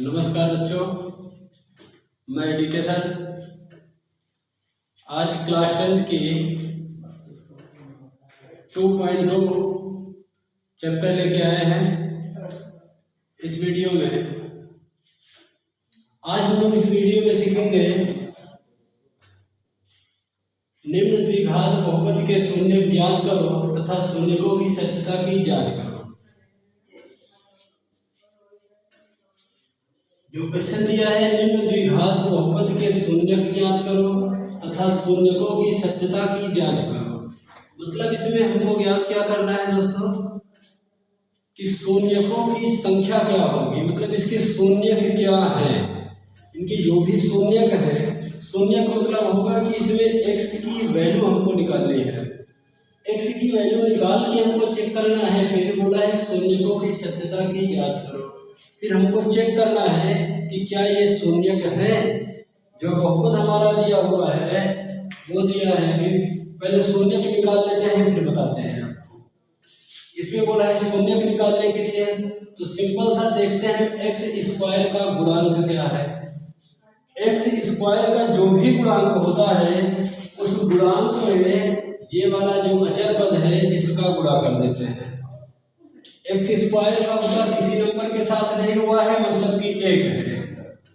नमस्कार बच्चों, मैं डीके सर। आज क्लास 10 की 2.2 चैप्टर लेके आए हैं। इस वीडियो में आज हम लोग इस वीडियो में सीखेंगे निम्न द्विघात बहुपद के शून्य ज्ञात करो तथा शून्यकों की सत्यता की जांच करो। जो क्वेश्चन दिया है, निम्न द्विघात बहुपद के शून्यक ज्ञात करो तथा शून्यकों की सत्यता की जांच करो। मतलब इसमें हमको ज्ञात क्या करना है दोस्तों कि शून्यकों की संख्या क्या होगी, मतलब इसके शून्यक क्या है। इनके जो भी शून्यक है, शून्यक मतलब होगा कि इसमें x की वैल्यू हमको निकालनी है। x की वैल्यू निकाल के हमको चेक करना है। फिर बोला है शून्यकों की सत्यता की जांच करो। फिर हमको चेक करना है कि क्या ये शून्यक है। जो बहुपद हमारा दिया हुआ है वो दिया है, फिर पहले शून्यक निकाल लेते हैं फिर बताते हैं आपको। इसमें बोला है शून्यक निकालने के लिए तो सिंपल सा देखते हैं एक्स स्क्वायर का गुणांक क्या है। एक्स स्क्वायर का जो भी गुणांक होता है उस गुणांक में ये वाला जो अचर पद है इसका गुणा कर देते हैं। एक्स स्क्वायर का गुणा किसी नंबर के साथ नहीं हुआ है, मतलब कि 1 है।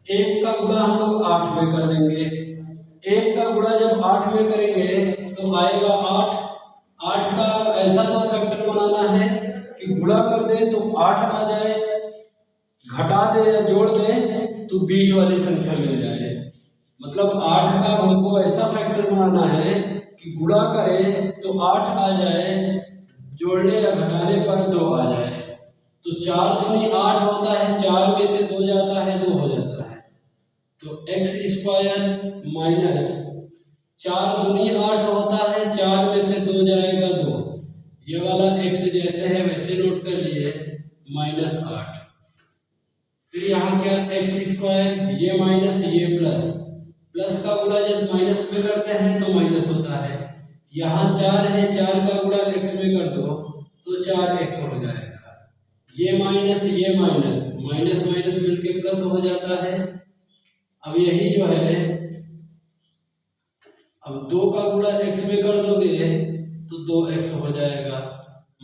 1 का गुणा हम लोग 8 में कर देंगे। 1 का गुणा जब 8 में करेंगे तो आएगा 8। 8 का ऐसा तो फैक्टर बनाना है कि गुणा कर दे तो 8 आ जाए, घटा दे या जोड़ दे तो बीच वाली संख्या मिल जाए। मतलब 8 का हमको ऐसा फैक्टर बनाना है कि गुणा करे तो 8 आ जाए, जोड़ने या घटाने पर 2 आ जाए। तो 4 दूनी 8 होता है, 4 में से 2 जाता है, 2 हो जाता है। तो एक्स स्क्वायर माइनस 4 दूनी 8 होता है, 4 में से 2 जाएगा 2। ये वाला एक्स जैसे है वैसे नोट कर लिए, माइनस 8। फिर यहाँ क्या एक्स स्क्वायर, ये माइनस ये प्लस, प्लस का गुणा जब माइनस में करते हैं तो माइनस होता है। यहाँ 4 है, 4 का गुणा x में कर दो तो 4x हो जाएगा। ये माइनस माइनस माइनस मिलके प्लस हो जाता है। अब यही जो है, अब 2 का गुणा x में कर दोगे तो 2x हो जाएगा,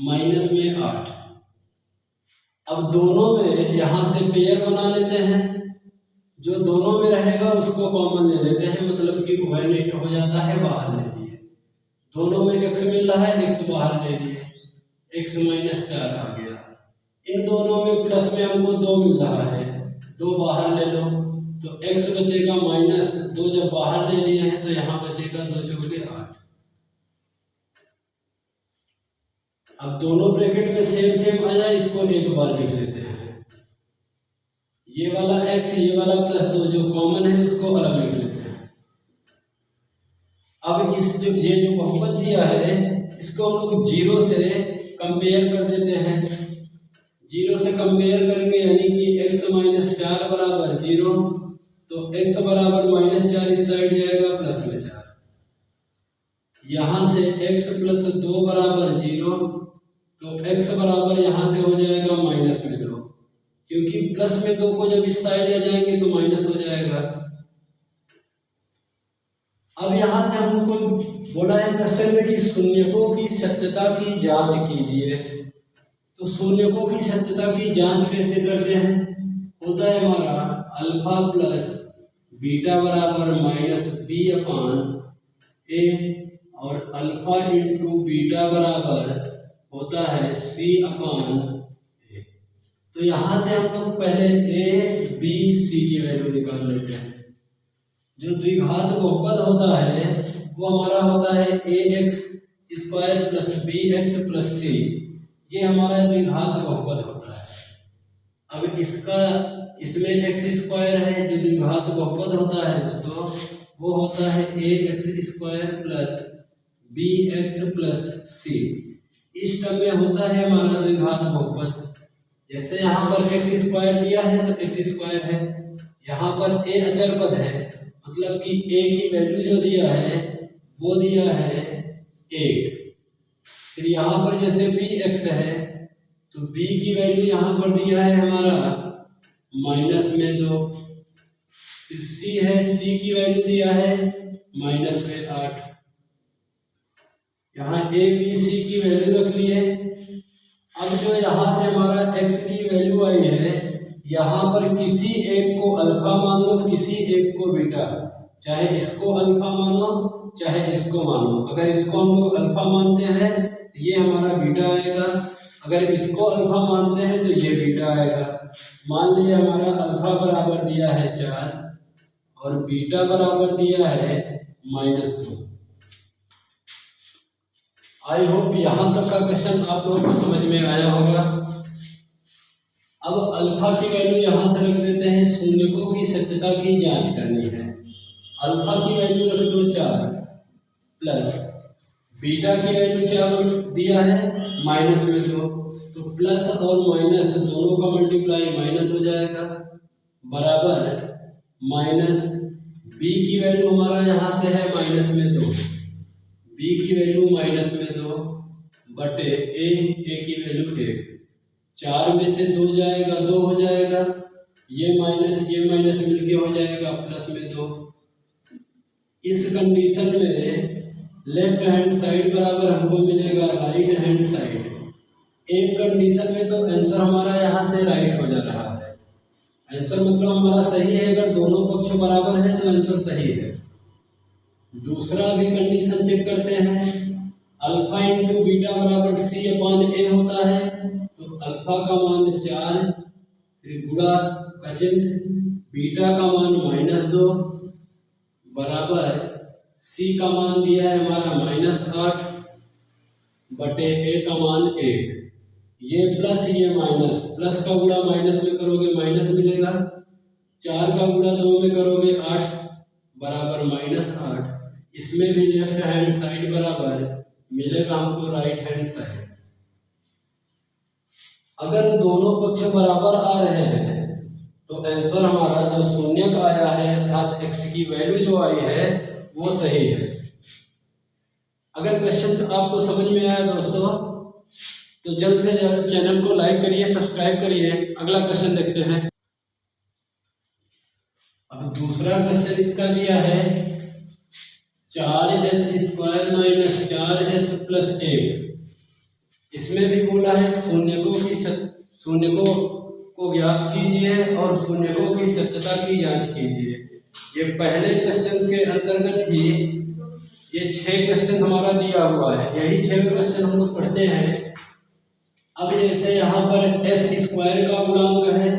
माइनस में 8। अब दोनों में यहाँ से पेयर बना लेते हैं। जो दोनों में रहेगा उसको कॉमन ले लेते हैं, मतलब कि उभयनिष्ठ हो जाता है, बाहर ले लिए। दोनों में x मिल रहा है, x बाहर ले लिए, x माइनस 4 आ गया। इन दोनों में प्लस में हमको 2 मिल रहा है, 2 बाहर ले लो तो x बचेगा माइनस 2। जब बाहर ले लिए हैं तो यहाँ बचेगा 2 चौके 8। अब दोनों ब्रैकेट में सेम सेम आ जाए, इसको एक बार लिख लेते हैं। ये वाला x ये वाला प्लस 2 जो कॉमन है उसको अलग लिख लेते हैं। अब इस ये जो बहुपद दिया है इसको हम लोग 0 से कंपेयर कर देते हैं। 0 से कंपेयर करेंगे यानी कि x माइनस 4 बराबर 0, तो x बराबर माइनस 4 इस साइड जाएगा, प्लस में 4। यहाँ से x प्लस 2 बराबर 0, तो x बराबर यहाँ से हो जाएगा माइनस में 2, क्योंकि प्लस में 2 को जब इस साइड ले जाएंगे तो माइनस हो जाएगा। अब यहाँ से हमको बोला है क्वेश्चन में कि शून्यकों की सत्यता की जांच कीजिए। तो शून्यकों की सत्यता की जांच कैसे करते हैं? होता है हमारा अल्फा प्लस बीटा बराबर माइनस बी अपान ए, और अल्फा इंटू बीटा बराबर होता है सी अपान ए। तो यहाँ से हम लोग पहले ए बी सी की वैल्यू निकाल लेते हैं। जो द्विघात बहुपद होता है वो हमारा होता है a x square plus b x plus c. ये हमारा द्विघात बहुपद होता है। अब इसमें एक्स स्क्वायर है, जो द्विघात बहुपद होता है दोस्तों वो होता है a x square plus b x plus c. इस टर्म में होता है हमारा द्विघात बहुपद। जैसे यहाँ पर एक्स स्क्वायर दिया है तो एक्स स्क्वायर है, यहाँ पर ए अचर पद है, मतलब कि a की वैल्यू जो दिया है वो दिया है 1। फिर यहाँ पर जैसे b x है तो b की वैल्यू यहाँ पर दिया है हमारा माइनस में 2। फिर सी है, सी की वैल्यू दिया है माइनस में 8। यहाँ ए बी सी की वैल्यू रख लिए। अब जो यहाँ से हमारा x की वैल्यू आई है, यहाँ पर किसी एक को अल्फा मान लो, किसी एक को बीटा। चाहे इसको अल्फा मानो चाहे इसको मानो। अगर इसको हम लोग अल्फा मानते हैं तो ये हमारा बीटा आएगा, अगर इसको अल्फा मानते हैं तो ये बीटा आएगा। मान लिया हमारा अल्फा बराबर दिया है 4 और बीटा बराबर दिया है -2। आई होप यहाँ तक का क्वेश्चन आप लोगों को समझ में आया होगा। अब अल्फा की वैल्यू यहाँ से रख देते हैं, शून्यकों की सत्यता की जांच करनी है। अल्फा की वैल्यू रख दो 4 प्लस बीटा की वैल्यू क्या दिया है -2, तो प्लस और माइनस दोनों का मल्टीप्लाई माइनस हो जाएगा, बराबर माइनस बी की वैल्यू हमारा यहाँ से है -2, बी की वैल्यू -2 बटे ए की वैल्यू 1। 4 में से 2 जाएगा 2 हो जाएगा, ये माइनस मिलके हो जाएगा +2। इस कंडीशन में लेफ्ट हैंड साइड बराबर हमको मिलेगा राइट हैंड साइड। एक कंडीशन में तो आंसर हमारा यहाँ से राइट हो जा रहा है, आंसर मतलब हमारा सही है। अगर दोनों पक्ष बराबर है तो आंसर सही है। दूसरा भी कंडीशन चेक करते हैं, अल्फा इंटू बीटा बराबर सी अपॉन ए होता है, तो अल्फा का मान 4 फिर गुणा का चिन्ह, बीटा का मान -2 बराबर सी का मान दिया है हमारा -8 बटे ए का मान 1। ये प्लस ये माइनस, प्लस का गुणा माइनस में करोगे माइनस मिलेगा, 4 का गुणा 2 में करोगे 8 बराबर -8। इसमें भी लेफ्ट हैंड साइड बराबर मिलेगा हमको राइट हैंड साइड। अगर दोनों पक्ष बराबर आ रहे हैं तो आंसर हमारा जो शून्यक आया है अर्थात x की वैल्यू जो आई है वो सही है। अगर क्वेश्चंस आपको समझ में आया दोस्तों तो जल्द से जल्द चैनल को लाइक करिए, सब्सक्राइब करिए। अगला क्वेश्चन देखते हैं। अब दूसरा क्वेश्चन इसका दिया है 4s² - 4s + 1। इसमें भी बोला है शून्यकों को ज्ञात कीजिए और शून्यकों की सत्यता की जांच कीजिए। ये पहले क्वेश्चन के अंतर्गत ही ये 6 क्वेश्चन हमारा दिया हुआ है, यही 6 क्वेश्चन हम लोग पढ़ते हैं। अब जैसे यहाँ पर s² का गुणांक है,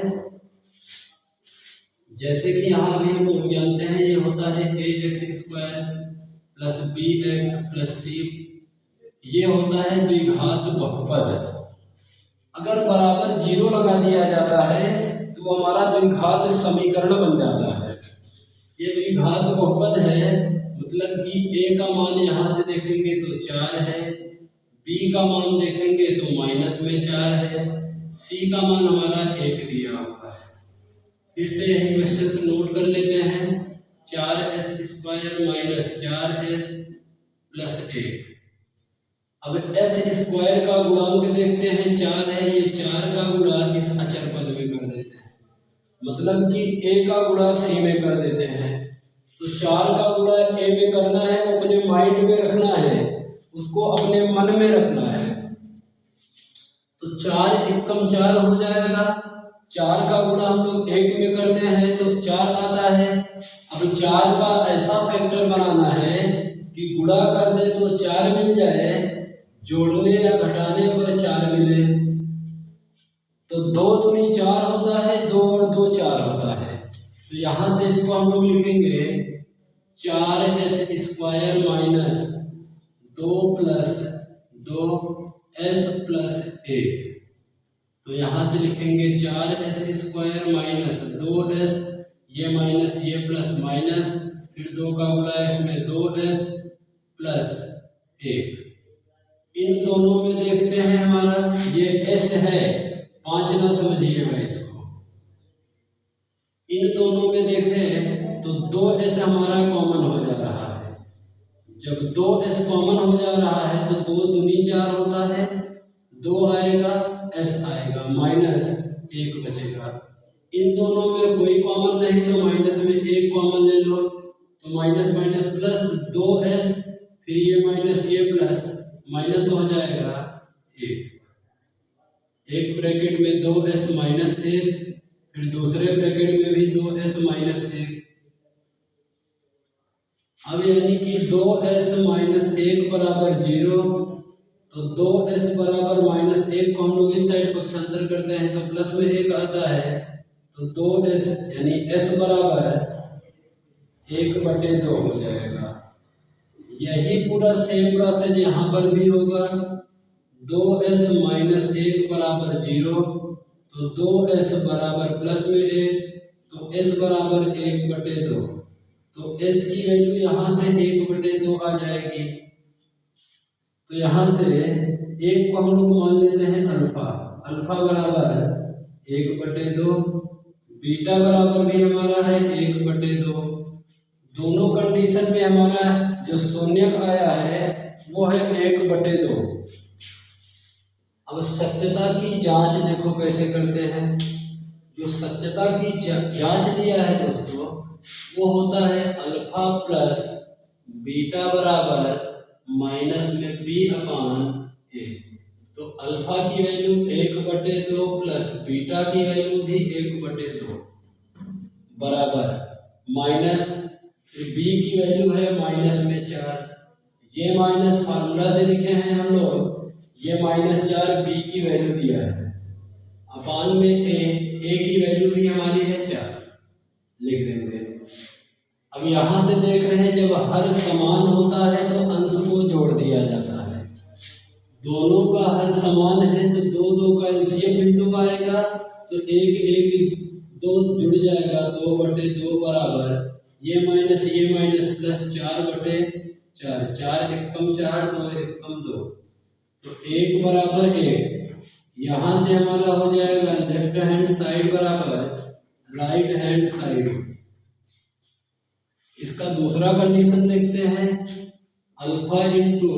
जैसे कि यहाँ भी हम लोग जानते हैं ये होता है ax² + bx + c, ये होता है द्विघात बहुपद। अगर बराबर 0 लगा दिया जाता है तो हमारा द्विघात समीकरण बन जाता है। ये द्विघात बहुपद है, मतलब कि a का मान यहाँ से देखेंगे तो 4 है, b का मान देखेंगे तो -4 है, c का मान हमारा 1 दिया हुआ है। फिर से यही क्वेश्चन नोट कर लेते हैं, 4s² - 4s + 1। अब s² का गुणांक देखते हैं 4 है, ये 4 का गुणा इस अचर पद में कर देते हैं, मतलब कि a का गुणा c में कर देते हैं। तो 4 का गुणा a में करना है, वो अपने माइंड में रखना है, उसको अपने मन में रखना है। तो 4 एकम 4 हो जाएगा, 4 का गुणा हम लोग 1 में करते हैं तो 4 आता है। अब 4 का ऐसा फैक्टर बनाना है कि गुणा कर दे तो 4 मिल जाए, जोड़ने या घटाने पर 4 मिले, तो 2 दूनी 4 होता है, 2 और 2 4 होता है। तो यहाँ से इसको हम लोग लिखेंगे 4s² - 2 + 2s + 1। तो यहाँ से लिखेंगे 4s² - 2s, ये माइनस ये प्लस माइनस, फिर 2 का गुणा इसमें 2s + 1। इन दोनों में देखते हैं हमारा ये s है, 5 ना समझिएगा इसको। इन दोनों में देखें तो 2s हमारा कॉमन हो जा रहा है। जब 2s कॉमन हो जा रहा है तो 2 दूनी 4 होता है, 2 आएगा s आएगा, -1 बचेगा। इन दोनों में कोई कॉमन नहीं तो माइनस में एक कॉमन ले लो, तो माइनस माइनस प्लस 2s, फिर ये माइनस ये प्लस, माइनस हो जाएगा 1 ब्रैकेट में 2s माइनस 1, फिर दूसरे ब्रैकेट में भी 2s माइनस 1। अब यानी कि 2s माइनस 1 बराबर 0, तो 2s बराबर माइनस 1 को हम लोग इस साइड पक्षांतर करते हैं तो प्लस में 1 आता है, तो 2s यानी s बराबर 1/2 हो जाएगा। यही पूरा सेम प्रोसेस यहाँ पर भी होगा। 2s माइनस 1 बराबर 0, तो 2s बराबर प्लस में 1, तो s बराबर 1/2, तो s की वैल्यू यहाँ से 1/2 आ जाएगी। तो यहाँ से एक को हम लोग मान लेते हैं अल्फा, अल्फा बराबर 1/2, बीटा बराबर भी हमारा है 1/2। दोनों कंडीशन में हमारा जो शून्यक आया है वो है 1/2। अब सत्यता की जांच देखो कैसे करते हैं। जो सत्यता की जांच दिया है दोस्तों वो होता है अल्फा प्लस बीटा बराबर माइनस में b/a। तो अल्फा की वैल्यू 1/2 प्लस बीटा की वैल्यू भी 1/2 बराबर माइनस, b की वैल्यू है माइनस में 4। ये माइनस फार्मूला से लिखे हैं हम लोग, ये -4 b की वैल्यू दिया है, अपान में a की वैल्यू भी हमारी है 4 लिख देंगे। अब यहाँ से देख रहे हैं जब हर समान होता है तो अंश को जोड़ दिया जाता है। दोनों का हर समान है तो 2 का एलसीएम भी 2 आएगा, तो 1 2 जुड़ जाएगा, 2/2 बराबर ये माइनस प्लस 4/4, 4 एकम 4, 2 एकम 2, तो 1 बराबर 1। यहाँ से हमारा हो जाएगा लेफ्ट हैंड साइड बराबर राइट हैंड साइड। इसका दूसरा कंडीशन देखते हैं, अल्फा इंटू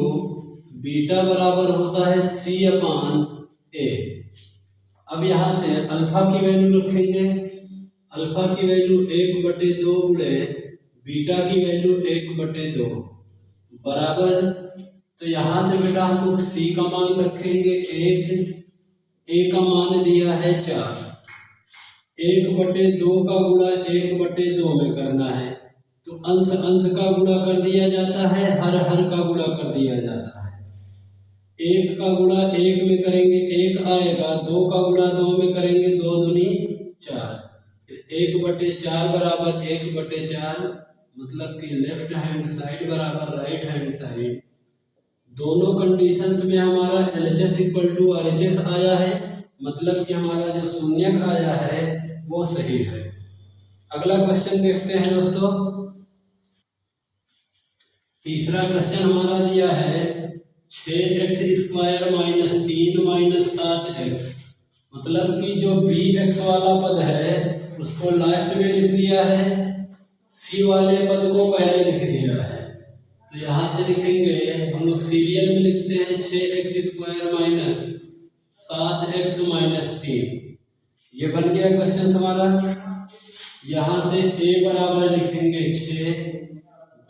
बीटा बराबर होता है c/a। अब यहाँ से अल्फा की वैल्यू रखेंगे, अल्फा की वैल्यू 1/2 गुणे बीटा की वैल्यू 1/2 बराबर, तो यहाँ से बेटा हम लोग c का मान रखेंगे 1, a का मान दिया है 4, 1/2 का गुणा 1/2 में करना है, तो अंश अंश का गुणा कर दिया जाता है, हर का गुणा कर दिया जाता है। 1 का गुणा 1 में करेंगे 1 आएगा, 2 का गुणा 2 में करेंगे 2 दूनी 4, 1/4 बराबर 1/4, मतलब कि लेफ्ट हैंड साइड बराबर राइट हैंड साइड। दोनों कंडीशंस में हमारा LHS = RHS आया है, मतलब कि हमारा जो शून्यक आया है वो सही है। अगला क्वेश्चन देखते हैं दोस्तों। तीसरा क्वेश्चन हमारा दिया है 6x² - 3 - 7x, मतलब कि जो bx वाला पद है उसको लास्ट में लिख दिया है, c वाले पद को पहले लिख दिया है। तो यहाँ से लिखेंगे हम लोग सीरियल में लिखते हैं 6x² - 7x - 3। ये बन गया क्वेश्चन हमारा। यहाँ से a बराबर लिखेंगे 6,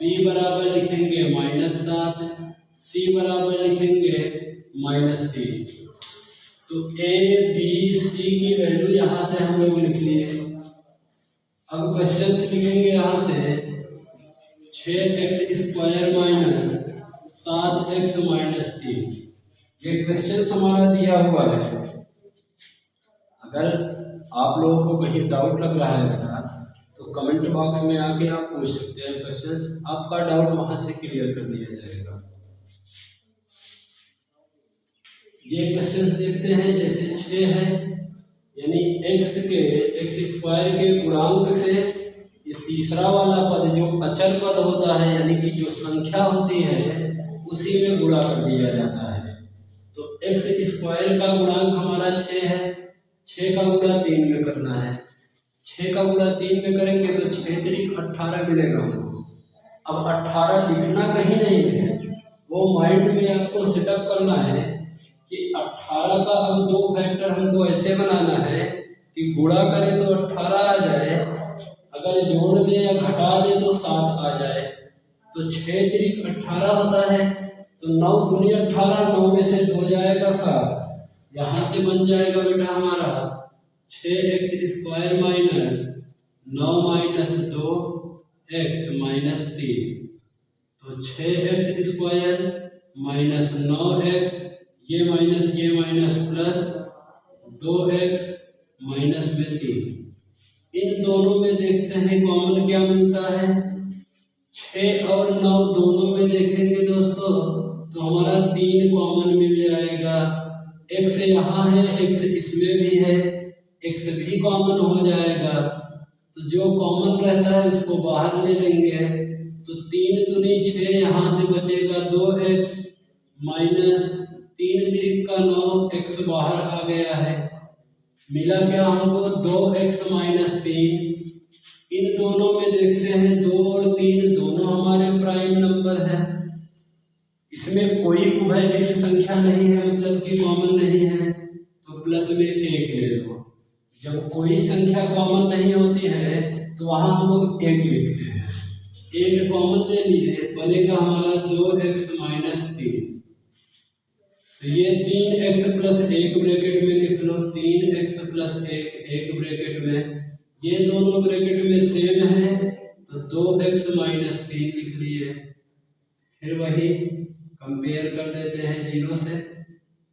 b बराबर लिखेंगे -7, c बराबर लिखेंगे -3। तो a b c की वैल्यू यहाँ से हम लोग लिख लिए। अब क्वेश्चन लिखेंगे यहाँ से 6x² - 7x - 3। ये क्वेश्चन हमारा दिया हुआ है। अगर आप लोगों को कहीं डाउट लग रहा है बेटा तो कमेंट बॉक्स में आके आप पूछ सकते हैं क्वेश्चंस, आपका डाउट वहां से क्लियर कर दिया जाएगा। ये क्वेश्चन देखते हैं, जैसे 6 है यानी x² के गुणांक से ये तीसरा वाला पद जो अचर पद होता है यानी कि जो संख्या होती है उसी में गुणा कर दिया जाता है। तो x² का गुणांक हमारा 6 है, 6 का गुणा 3 में करना है, 6 का गुणा 3 में करेंगे तो 6 × 18 मिलेगा हमको। अब 18 लिखना कहीं नहीं है, वो माइंड में आपको सेटअप करना है कि 18 का अब 2 फैक्टर हमको ऐसे बनाना है कि गुणा करें तो 18 आ जाए, अगर जोड़ दे या घटा दे तो 7 आ जाए। तो 6 तिरिक 18 होता है, तो 9 दूनी 18, 9 में से 2 जाएगा 7। यहाँ से बन जाएगा बेटा हमारा 6x² minus 9 minus 2x minus 3। तो 6x² माइनस 9x, ये माइनस प्लस 2x माइनस में 3। इन दोनों में देखते हैं कॉमन क्या मिलता है। 6 और 9 दोनों में देखेंगे दोस्तों तो हमारा 3 कॉमन मिल जाएगा। x यहाँ है, x इसमें भी है, x भी कॉमन हो जाएगा। तो जो कॉमन रहता है उसको बाहर ले लेंगे। तो 3 दूनी 6, यहाँ से बचेगा 2x माइनस 3 तिरिक का 9, x बाहर आ गया है। मिला क्या हमको 2x माइनस 3। इन दोनों में देखते हैं 2 और 3 दोनों हमारे प्राइम नंबर है। इसमें कोई उभयनिष्ठ संख्या नहीं है, मतलब कि कॉमन नहीं है, तो प्लस में 1 ले लो। जब कोई संख्या कॉमन नहीं होती है तो वहाँ हम लोग 1 लिखते हैं। 1 कॉमन ले लिए, बनेगा हमारा 2x माइनस 3। तो ये 3x प्लस 1 ब्रैकेट में लिख लो, 3x प्लस 1 ब्रैकेट में, ये दोनों ब्रैकेट में सेम है तो 2x माइनस 3 लिख लिए। फिर वही कंपेयर कर देते हैं 0 से।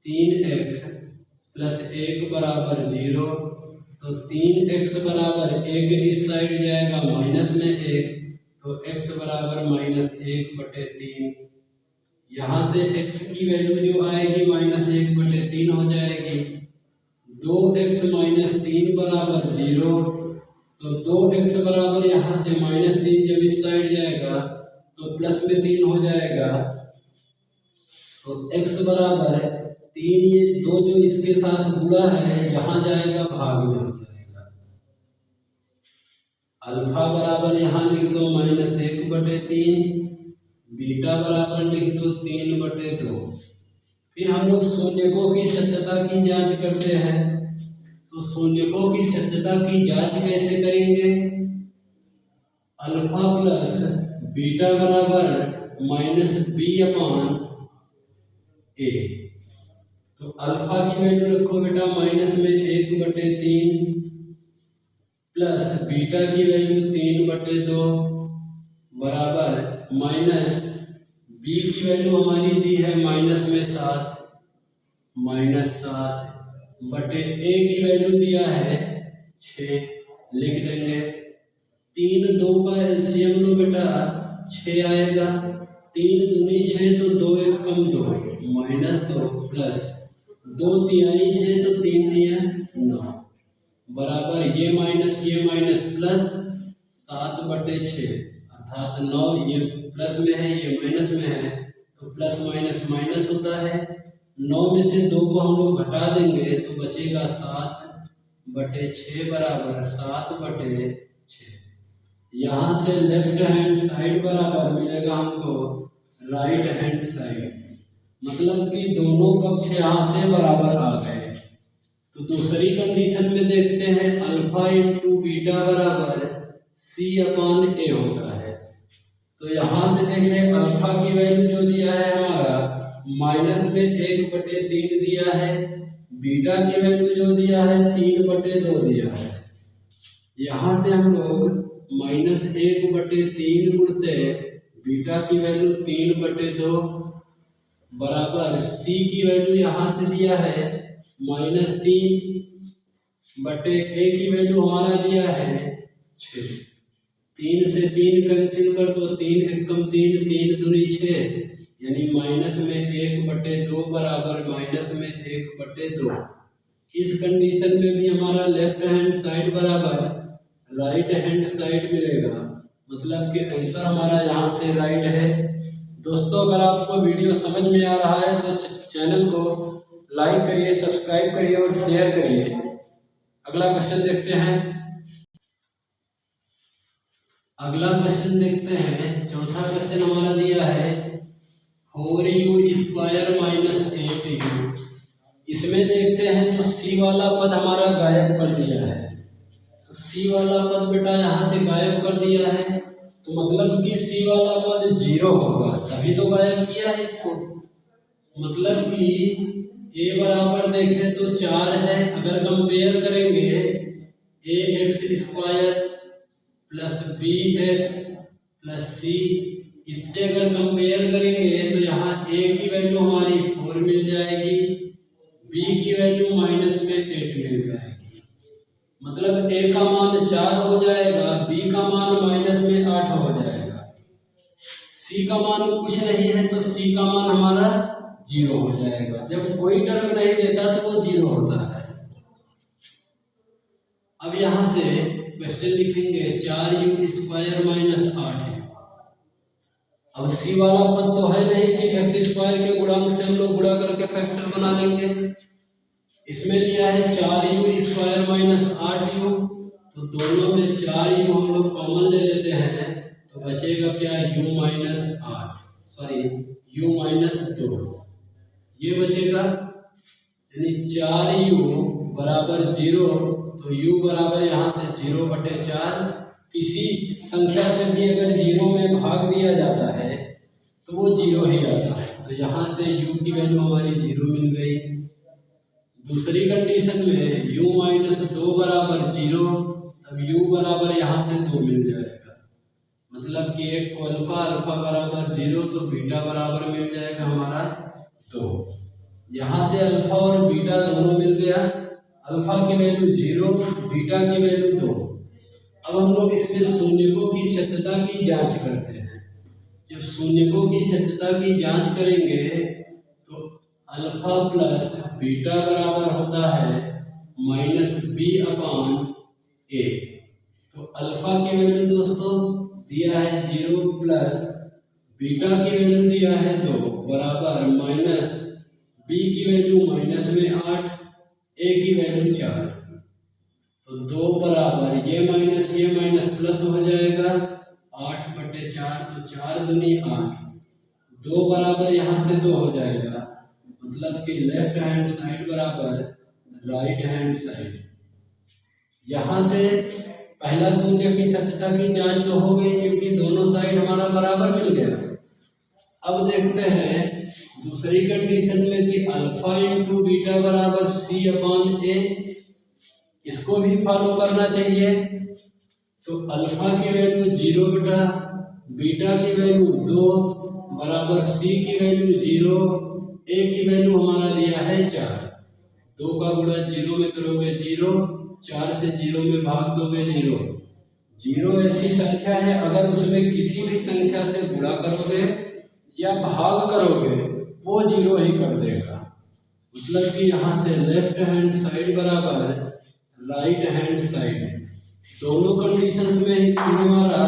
3x प्लस 1 बराबर 0, तो 3x बराबर 1 इस साइड जाएगा माइनस में 1, तो x बराबर माइनस 1/3। यहाँ से x की वैल्यू जो आएगी माइनस 1/3 हो जाएगी। 2x माइनस 3 बराबर 0, तो 2x बराबर यहाँ से माइनस 3 जब इस साइड जाएगा तो प्लस में 3 हो जाएगा। तो x बराबर 3, ये 2 जो इसके साथ गुणा है यहाँ जाएगा भाग में हो जाएगा। अल्फा बराबर यहाँ लिख दो माइनस 1/3, बीटा बराबर लिख दो 3/2। फिर हम लोग शून्यकों की सत्यता की जांच करते हैं। तो शून्यकों की सत्यता की जांच कैसे करेंगे। अल्फा प्लस बीटा बराबर माइनस b/a। तो अल्फा की वैल्यू रखो बेटा माइनस में 1/3 प्लस बीटा की वैल्यू 3/2 बराबर माइनस बी की वैल्यू हमारी दी है माइनस में 7 बटे ए की वैल्यू दिया है 6, लिख देंगे। 3 2 का एलसीएम लो बेटा 6 आएगा। 3 दूनी 6, तो 2 1 कम 2 माइनस 2 प्लस 2 तिहाई 6, तो 3 तिहाई 9 बराबर ये माइनस प्लस 7/6, अर्थात 9 ये प्लस में है ये माइनस में है, तो प्लस माइनस माइनस होता है। 9 में से 2 को हम लोग घटा देंगे तो बचेगा 7/6 बराबर 7/6। यहाँ से लेफ्ट हैंड साइड बराबर मिलेगा हमको राइट हैंड साइड, मतलब कि दोनों पक्ष यहाँ से बराबर आ गए। तो दूसरी कंडीशन में देखते हैं अल्फा इंटू बीटा बराबर c/a होता है। तो यहाँ से देखें अल्फा की वैल्यू जो दिया है हमारा माइनस में 1/3 दिया है, बीटा की वैल्यू जो दिया है 3/2 दिया है। यहाँ से हम लोग माइनस 1/3 गुणते बीटा की वैल्यू 3/2 बराबर c की वैल्यू यहाँ से दिया है -3 बटे a की वैल्यू हमारा दिया है 6। 3 से 3 कैंसिल कर दो, 3 एकम 3, 3 दूनी 6, यानी माइनस में 1/2 बराबर माइनस में 1/2। इस कंडीशन में भी हमारा लेफ्ट हैंड साइड बराबर राइट हैंड साइड मिलेगा, मतलब कि आंसर हमारा यहाँ से राइट है। दोस्तों अगर आपको वीडियो समझ में आ रहा है तो चैनल को लाइक करिए, सब्सक्राइब करिए और शेयर करिए। अगला क्वेश्चन देखते हैं। अगला क्वेश्चन देखते हैं, चौथा क्वेश्चन हमारा दिया है 4u² माइनस 8u। इसमें देखते हैं तो c वाला पद हमारा गायब कर दिया है। तो सी वाला पद बेटा यहाँ से गायब कर दिया है, तो मतलब कि सी वाला पद 0 होगा, तभी तो गायब किया है इसको। मतलब कि ए बराबर देखें तो 4 है, अगर कंपेयर करेंगे a x square plus b x plus c, इससे अगर कंपेयर करेंगे तो यहाँ ए की वैल्यू हमारी 4 मिल जाएगी, बी की वैल्यू माइनस में 8 मिल जाएगी। मतलब ए का मान 4 हो जाएगा, बी का मान माइनस में 8 हो जाएगा, सी का मान कुछ नहीं है तो सी का मान हमारा 0 हो जाएगा। जब कोई टर्म नहीं देता तो वो 0 होता है। अब यहाँ से क्वेश्चन लिखेंगे 4u स्क्वायर माइनस 8u। अब सी वाला पद तो है नहीं कि एक्स स्क्वायर के गुणांक से हम लोग गुणा करके फैक्टर बना लेंगे। इसमें दिया है 4u स्क्वायर माइनस 8u, तो दोनों में 4u हम लोग कॉमन ले लेते हैं, तो बचेगा क्या, u minus 8 sorry u minus 2, ये बचेगा। यानी 4u बराबर 0, तो u बराबर यहाँ से 0/4। किसी संख्या से भी अगर 0 में भाग दिया जाता है तो वो 0 ही आता है, तो यहाँ से u की वैल्यू हमारी 0 मिल गई। दूसरी कंडीशन में u माइनस 2 बराबर 0, तब u बराबर यहाँ से 2 मिल जाएगा। मतलब कि एक को अल्फा बराबर 0 तो बीटा बराबर मिल जाएगा हमारा 2। यहाँ से अल्फा और बीटा दोनों मिल गया, अल्फा की वैल्यू 0, बीटा की वैल्यू 2। अब हम लोग इसमें शून्यकों की सत्यता की जांच करते हैं। जब शून्यकों की सत्यता की जांच करेंगे तो अल्फा प्लस बीटा बराबर होता है माइनस b/a। तो अल्फा की वैल्यू दोस्तों दिया है 0 प्लस बीटा की वैल्यू दिया है 2 बराबर माइनस b की वैल्यू माइनस में 8, a की वैल्यू 4। तो 2 बराबर ये माइनस प्लस हो जाएगा 8/4, तो 4 दूनी 8, 2 बराबर यहाँ से 2 हो जाएगा। मतलब कि लेफ्ट हैंड साइड बराबर राइट हैंड साइड। यहाँ से पहला शून्य की सत्यता की जांच तो हो गई क्योंकि दोनों साइड हमारा बराबर मिल गया। अब देखते हैं दूसरी कंडीशन में कि अल्फा इंटू बीटा बराबर c/a, इसको भी फॉलो करना चाहिए। तो अल्फा की वैल्यू 0 बेटा, बीटा की वैल्यू 2 बराबर c की वैल्यू 0, a की वैल्यू हमारा दिया है 4। 2 का गुणा 0 में करोगे 0, 4 से 0 में भाग दोगे 0। 0 ऐसी संख्या है अगर उसमें किसी भी संख्या से गुणा करोगे या भाग करोगे वो 0 ही कर देगा। मतलब कि यहाँ से लेफ्ट हैंड साइड बराबर राइट हैंड साइड, दोनों कंडीशंस में हमारा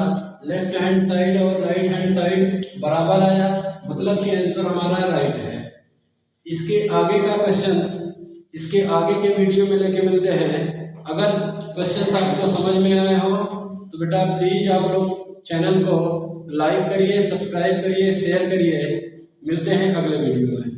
लेफ्ट हैंड साइड और राइट हैंड साइड बराबर आया, मतलब कि आंसर हमारा राइट है। इसके आगे का क्वेश्चन इसके आगे के वीडियो में लेके मिलते हैं। अगर क्वेश्चंस आपको समझ में आए हो तो बेटा प्लीज आप लोग चैनल को लाइक करिए, सब्सक्राइब करिए, शेयर करिए। मिलते हैं अगले वीडियो में।